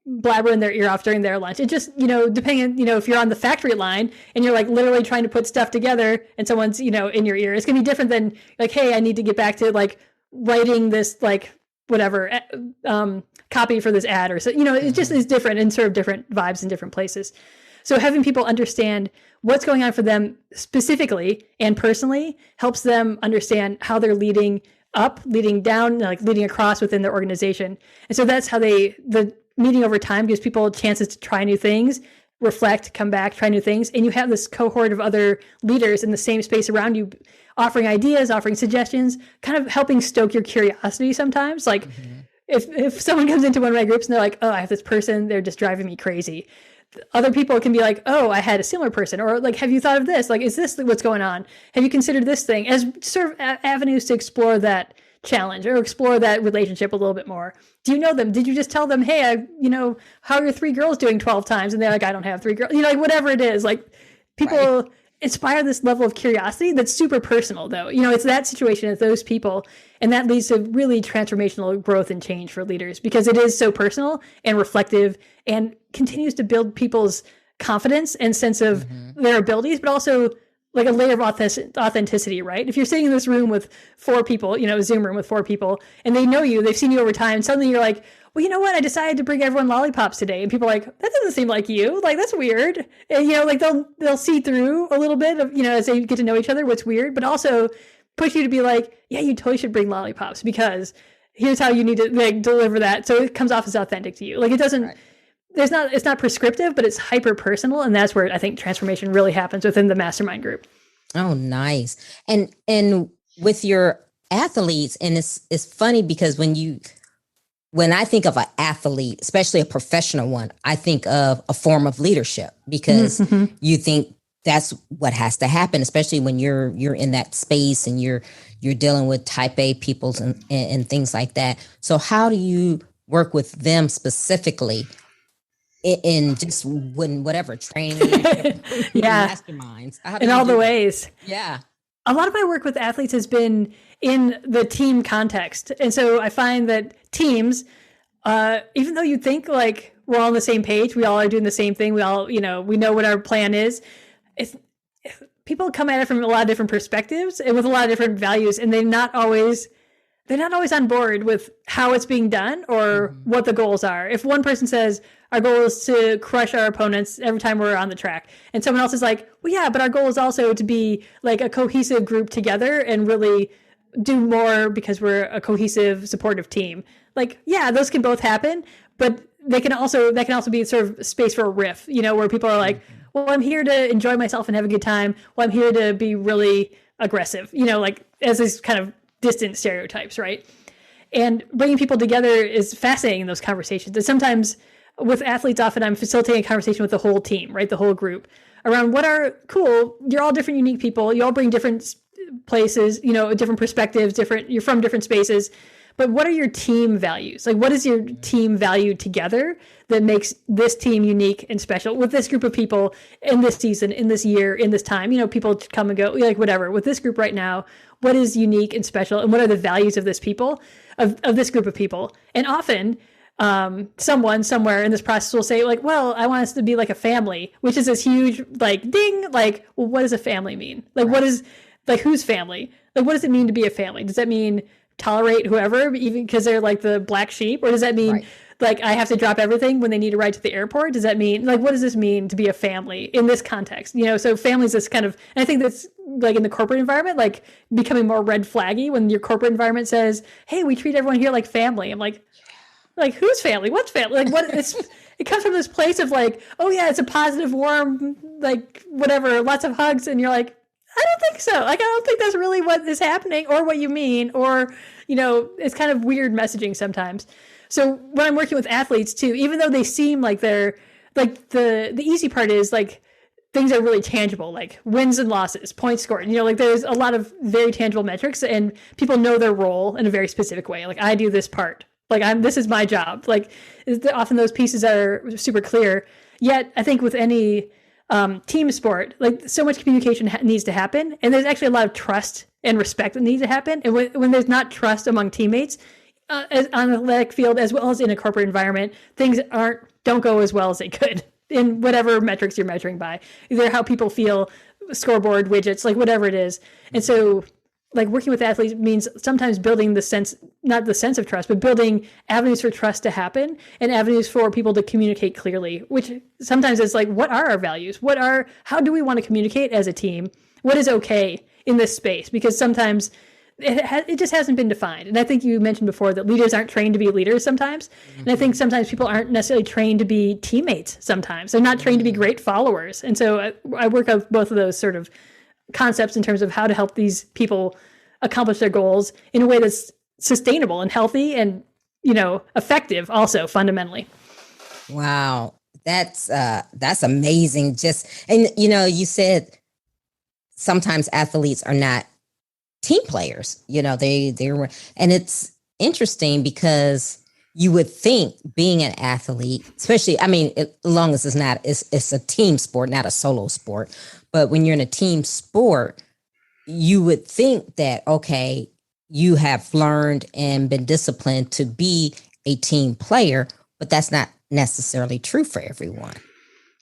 blabbering their ear off during their lunch. It just, depending, if you're on the factory line and you're like literally trying to put stuff together and someone's, in your ear, it's going to be different than like, hey, I need to get back to like writing this, like, whatever, copy for this ad, or so, it just is different and sort of different vibes in different places. So having people understand what's going on for them specifically and personally helps them understand how they're leading up, leading down, like leading across within their organization. And so that's how the meeting over time gives people chances to try new things, reflect, come back, try new things. And you have this cohort of other leaders in the same space around you, offering ideas, offering suggestions, kind of helping stoke your curiosity sometimes. Like, if someone comes into one of my groups and they're like, oh, I have this person, they're just driving me crazy. Other people can be like, oh, I had a similar person, or like, have you thought of this? Like, is this what's going on? Have you considered this thing? As sort of avenues to explore that challenge or explore that relationship a little bit more. Do you know them? Did you just tell them, hey, how are your 3 girls doing 12 times? And they're like, I don't have 3 girls, like whatever it is, like people inspire this level of curiosity that's super personal though. It's that situation, it's those people. And that leads to really transformational growth and change for leaders because it is so personal and reflective and continues to build people's confidence and sense of their abilities, but also like a layer of authenticity, right? If you're sitting in this room with 4 people, a Zoom room with 4 people, and they know you, they've seen you over time, and suddenly you're like, well, you know what? I decided to bring everyone lollipops today. And people are like, that doesn't seem like you. Like, that's weird. And, like they'll see through a little bit of, as they get to know each other, what's weird, but also push you to be like, yeah, you totally should bring lollipops because here's how you need to like deliver that. So it comes off as authentic to you. Like it doesn't, it's not prescriptive, but it's hyper personal. And that's where I think transformation really happens within the mastermind group. Oh, nice. And with your athletes, and it's funny because when I think of an athlete, especially a professional one, I think of a form of leadership because you think that's what has to happen, especially when you're in that space and you're dealing with type A people and things like that. So how do you work with them specifically in just whatever training, masterminds, in all the ways? Yeah. A lot of my work with athletes has been in the team context. And so I find that teams, even though you think like we're all on the same page, we all are doing the same thing, we all, we know what our plan is. People come at it from a lot of different perspectives and with a lot of different values, and they're not always on board with how it's being done or what the goals are. If one person says our goal is to crush our opponents every time we're on the track, and someone else is like, well, yeah, but our goal is also to be like a cohesive group together and really do more because we're a cohesive, supportive team. Like, yeah, those can both happen, but that can also be sort of space for a riff, where people are like, well, I'm here to enjoy myself and have a good time. Well, I'm here to be really aggressive, like as these kind of distant stereotypes, right? And bringing people together is fascinating in those conversations. And sometimes with athletes, often I'm facilitating a conversation with the whole team, right? The whole group around you're all different, unique people. You all bring different places, different perspectives, you're from different spaces. But what are your team values? Like, what is your team value together that makes this team unique and special with this group of people in this season, in this year, in this time? People come and go, like whatever. With this group right now, what is unique and special? And what are the values of this people, of this group of people? And often someone somewhere in this process will say like, well, I want us to be like a family, which is this huge like ding, like, well, what does a family mean? Like, what is, like, whose family? Like, what does it mean to be a family? Does that mean tolerate whoever, even because they're like the black sheep? Or does that mean like I have to drop everything when they need a ride to the airport? Does that mean, like, what does this mean to be a family in this context? So families is kind of, and I think that's like in the corporate environment, like becoming more red flaggy when your corporate environment says, hey, we treat everyone here like family. I'm like whose family? What's family? Like, what? It comes from this place of like, oh yeah, it's a positive, warm, like whatever, lots of hugs. And you're like, I don't think so. Like, I don't think that's really what is happening or what you mean, or, it's kind of weird messaging sometimes. So when I'm working with athletes too, even though they seem like they're like the easy part is like things are really tangible, like wins and losses, points scored, like there's a lot of very tangible metrics and people know their role in a very specific way. Like, I do this part, like this is my job. Like often those pieces are super clear. Yet I think with any team sport, like so much communication needs to happen, and there's actually a lot of trust and respect that needs to happen. And when there's not trust among teammates on the athletic field as well as in a corporate environment, things don't go as well as they could in whatever metrics you're measuring by, either how people feel, scoreboard, widgets, like whatever it is. And so like working with athletes means sometimes building the sense, not the sense of trust, but building avenues for trust to happen and avenues for people to communicate clearly, which sometimes is like, what are our values? How do we want to communicate as a team? What is okay in this space? Because sometimes it just hasn't been defined. And I think you mentioned before that leaders aren't trained to be leaders sometimes. And I think sometimes people aren't necessarily trained to be teammates sometimes. They're not trained to be great followers. And so I work out both of those sort of concepts in terms of how to help these people accomplish their goals in a way that's sustainable and healthy and, effective also fundamentally. Wow. That's amazing. And you said sometimes athletes are not team players. They were, and it's interesting because you would think being an athlete, especially, as long as it's a team sport, not a solo sport. But when you're in a team sport, you would think that, okay, you have learned and been disciplined to be a team player, but that's not necessarily true for everyone.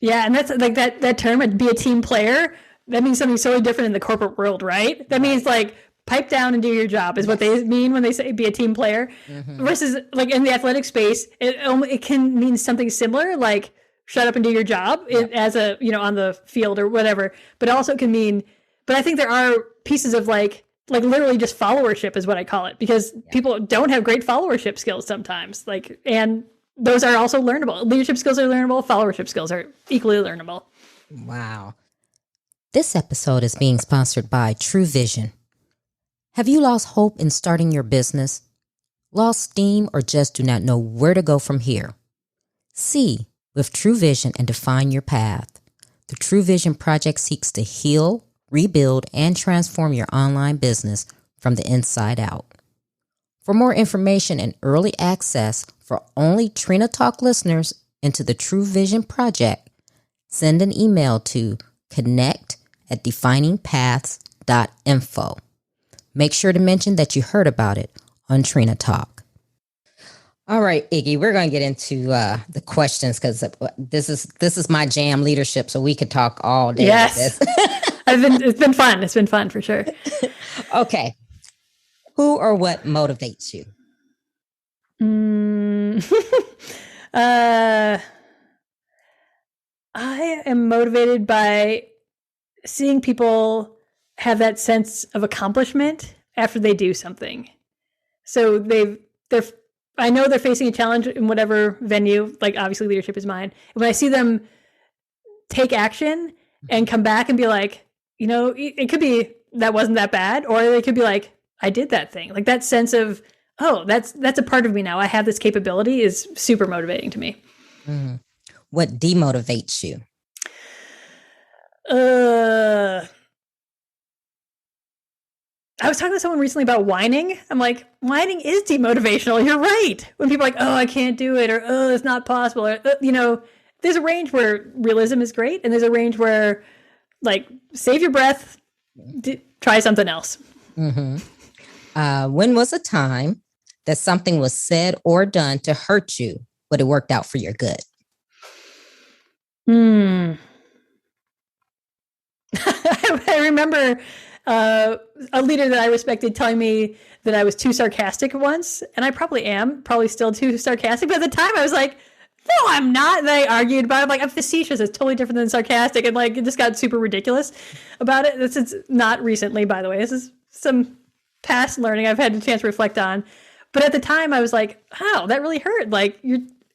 Yeah, and that's like that term, be a team player, that means something so different in the corporate world, right? That means like pipe down and do your job is what they mean when they say be a team player. Versus like in the athletic space, it can mean something similar, like shut up and do your job as a, on the field or whatever. But also can mean, but I think there are pieces of like literally just followership is what I call it, because people don't have great followership skills sometimes. And those are also learnable. Leadership skills are learnable. Followership skills are equally learnable. Wow. This episode is being sponsored by True Vision. Have you lost hope in starting your business? Lost steam or just do not know where to go from here? See with True Vision and define your path. The True Vision Project seeks to heal, rebuild, and transform your online business from the inside out. For more information and early access for only Trina Talk listeners into the True Vision Project, send an email to connect@definingpaths.info. Make sure to mention that you heard about it on Trina Talk. All right, Iggy, we're going to get into the questions because this is my jam, leadership, so we could talk all day. Yes, it's been fun. It's been fun for sure. Okay, who or what motivates you? I am motivated by seeing people have that sense of accomplishment after they do something. So I know they're facing a challenge in whatever venue, like obviously leadership is mine. When I see them take action and come back and be like, it could be that wasn't that bad, or they could be like, I did that thing. Like that sense of, oh, that's a part of me now. I have this capability is super motivating to me. Mm-hmm. What demotivates you? I was talking to someone recently about whining. I'm like, whining is demotivational. You're right. When people are like, oh, I can't do it, or oh, it's not possible, or there's a range where realism is great, and there's a range where, like, save your breath, try something else. Mm-hmm. When was a time that something was said or done to hurt you, but it worked out for your good? I remember a leader that I respected telling me that I was too sarcastic once, and I probably still too sarcastic, but at the time I was like, no, I'm not. And I argued about it. I'm like, I'm facetious. It's totally different than sarcastic. And like, it just got super ridiculous about it. This is not recently, by the way. This is some past learning I've had a chance to reflect on. But at the time I was like, wow, that really hurt. Like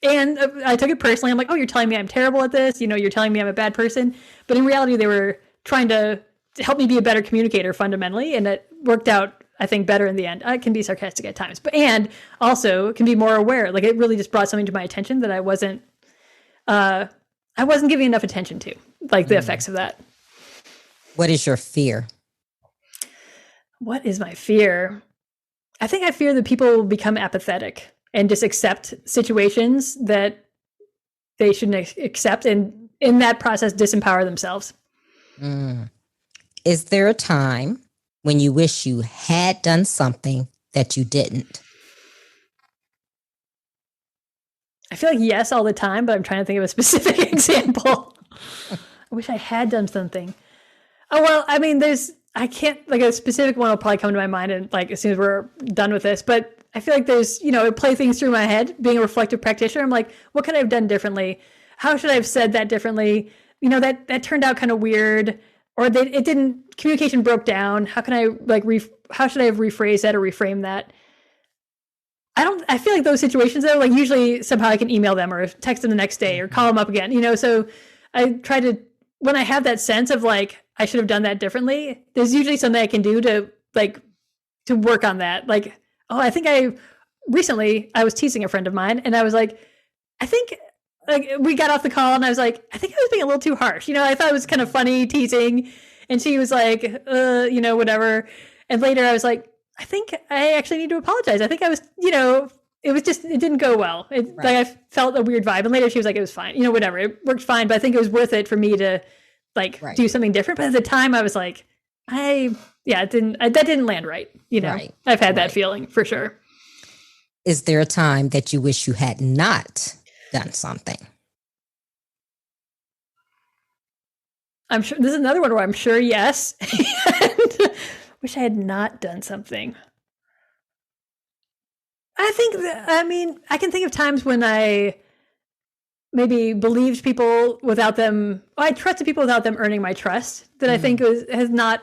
and I took it personally. I'm like, oh, you're telling me I'm terrible at this. You're telling me I'm a bad person. But in reality, they were trying to help me be a better communicator fundamentally. And it worked out, I think, better in the end. I can be sarcastic at times, and also can be more aware. Like it really just brought something to my attention that I wasn't giving enough attention to, like the effects of that. What is your fear? What is my fear? I think I fear that people will become apathetic and just accept situations that they shouldn't accept, and in that process disempower themselves. Is there a time when you wish you had done something that you didn't? I feel like yes all the time, but I'm trying to think of a specific example. I wish I had done something. Oh, well, I mean, I can't, like a specific one will probably come to my mind and like as soon as we're done with this, but I feel like there's, it play things through my head. Being a reflective practitioner, I'm like, what could I have done differently? How should I have said that differently? That turned out kind of weird, or communication broke down. How can I how should I have rephrased that or reframe that? I feel like those situations though, like usually somehow I can email them or text them the next day or call them up again, so I try to, when I have that sense of like, I should have done that differently, there's usually something I can do to work on that. Like, oh, I think recently I was teasing a friend of mine and I was like, I think like we got off the call and I was like, I think I was being a little too harsh. I thought it was kind of funny teasing, and she was like, whatever. And later I was like, I think I actually need to apologize. I think I was, it didn't go well. Like I felt a weird vibe. And later she was like, it was fine, whatever. It worked fine. But I think it was worth it for me to do something different. But at the time I was like, that didn't land right. I've had that feeling for sure. Is there a time that you wish you had not done something? I'm sure this is another one where I'm sure yes. Wish I had not done something. I can think of times when I maybe believed people without them. I trusted people without them earning my trust. That I think has not,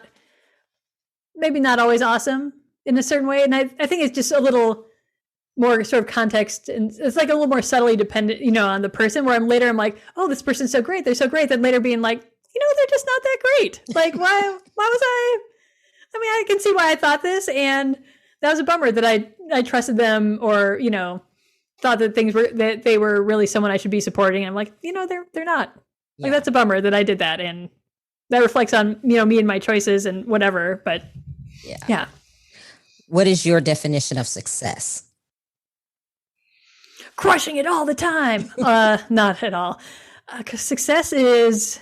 maybe not always awesome in a certain way. And I think it's just a little more sort of context, and it's like a little more subtly dependent, on the person. Where I'm like, oh, this person's so great, they're so great. Then later being like, they're just not that great. Like, why was I? I mean, I can see why I thought this, and that was a bummer that I trusted them, or thought that they were really someone I should be supporting. And I'm like, they're not. Like, that's a bummer that I did that, and that reflects on me and my choices and whatever. But yeah. What is your definition of success? Crushing it all the time. Not at all. Because success is.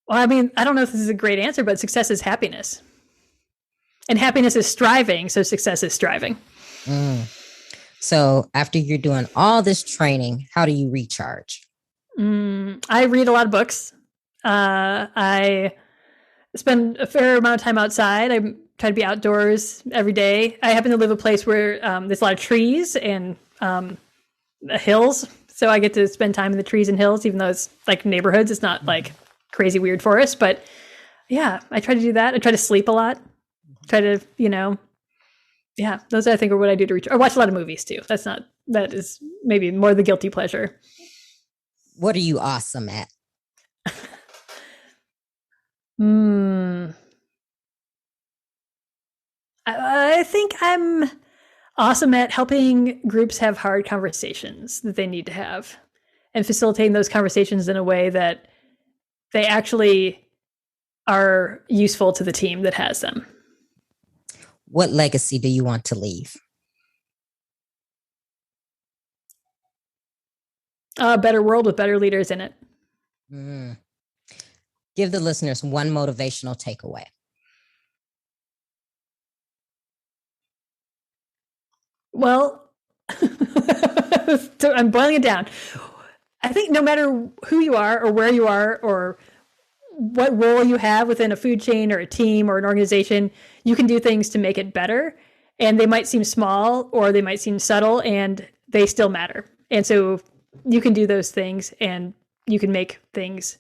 Well, I mean, I don't know if this is a great answer, but success is happiness. And happiness is striving, so success is striving. So after you're doing all this training, how do you recharge? I read a lot of books. I spend a fair amount of time outside. I try to be outdoors every day. I happen to live a place where there's a lot of trees and hills. So I get to spend time in the trees and hills, even though it's like neighborhoods. It's not like crazy weird forest, but yeah, I try to do that. I try to sleep a lot. Try to, those I think are what I do to recharge. I watch a lot of movies too. That is maybe more the guilty pleasure. What are you awesome at? I think I'm awesome at helping groups have hard conversations that they need to have, and facilitating those conversations in a way that they actually are useful to the team that has them. What legacy do you want to leave? A better world with better leaders in it. Give the listeners one motivational takeaway. Well, so I'm boiling it down. I think no matter who you are or where you are or what role you have within a food chain or a team or an organization, you can do things to make it better. And they might seem small or they might seem subtle, and they still matter. And so you can do those things, and you can make things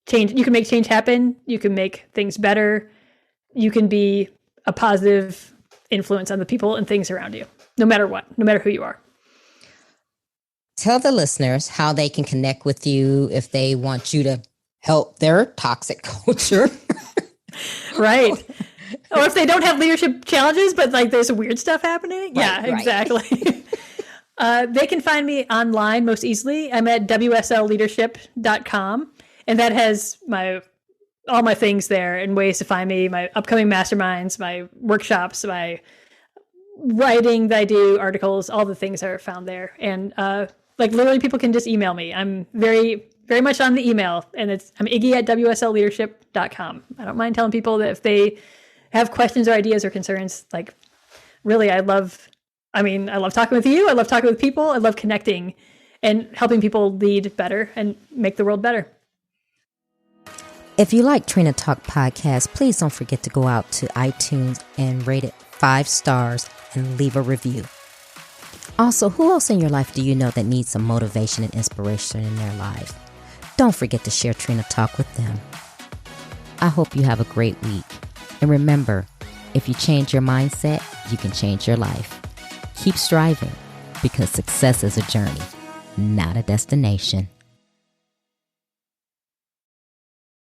change. You can make change happen. You can make things better. You can be a positive influence on the people and things around you, no matter what, no matter who you are. Tell the listeners how they can connect with you if they want you to help their toxic culture. Right. Or if they don't have leadership challenges, but like there's weird stuff happening. Right, exactly. They can find me online most easily. I'm at wslleadership.com. And that has all my things there and ways to find me, my upcoming masterminds, my workshops, my writing that I do, articles, all the things are found there. And literally people can just email me. I'm very, very much on the email, and I'm Iggy at wslleadership.com. I don't mind telling people that if they have questions or ideas or concerns, really, I love talking with you. I love talking with people. I love connecting and helping people lead better and make the world better. If you like Trina Talk Podcast, please don't forget to go out to iTunes and rate it 5 stars and leave a review. Also, who else in your life do you know that needs some motivation and inspiration in their life? Don't forget to share Trina Talk with them. I hope you have a great week. And remember, if you change your mindset, you can change your life. Keep striving, because success is a journey, not a destination.